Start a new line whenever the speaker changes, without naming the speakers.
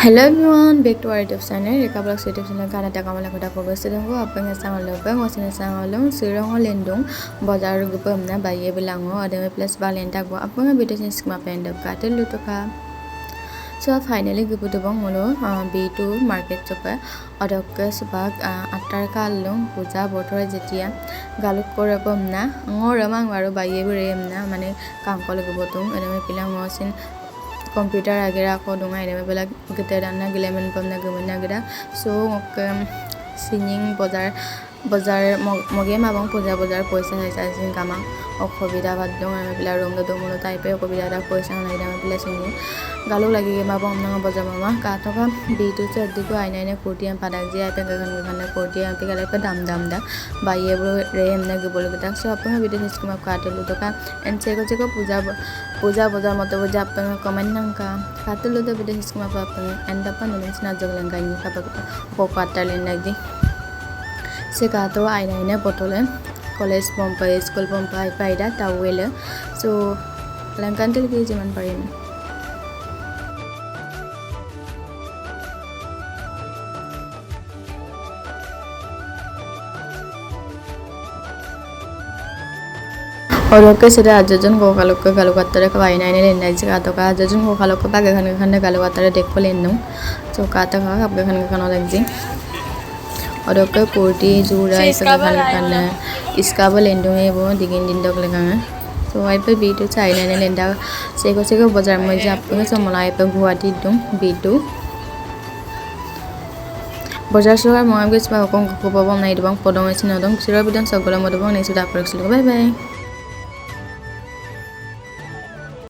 Hello everyone, back to our YouTube channel. Rekabla YouTube channel kana takamala kota kogo sedang ko apa nga sang lo pa ngosin sang lo sirong lendong bazar gupam na baye bilango adame plus balenta ko apa nga video sin skma penda ka telu to ka. So finally gupu to bang molo B2 market chopa adokka subak atar kalong puja bothore jetia galuk korapam na ngoramang waru baye birem na mane kangkol gubotum adame pilang ngosin computer agera ko dunga ine bela giteran na gilemen pam na gumna gera so singing bazar moge ma bang puja bazar poisa haisa sin kama okobida bad dunga me bela rom do mono type okobida da poisa na ida me bela singing galo lagi ma bang na bazar mama ka to ka b2 chaddi ko aina ine kurti am padak je ape gan na kurti am pe gala pe dam da baiye bro re em na gibol gata so apna video system ka telu to ka and cheko puja bazar moto buja apna comment nang ka telu to video system pa apna and apa nulis na joglen ga ni ka ko katalen nagdi se ka to aina ine botole college pompa school pompa paida tawel so langkan tel ke jaman parim और okay सेटा आजजन को गालो कातरे का वाइना ने लेना इसे का तो का आजजन को गालो का बागे खन गालो कातरे देख को लेनो सो का तो का अब खन लग जी और ओके कोटी जूरा इसे खन इसका बो लेंदो है वो दिगिन दिन दक लगा सो आई पे B2 चाइना ने लेंदा सेको बाजार में जा पे सो मलाई पे गुवाहाटी दम B2 बाजार शहर मगाम गेस बा को पाबम नाइ दबं पदम एसिन दं सिरा बिदन सगला मदबं नेसु दा परक्सल बाय बाय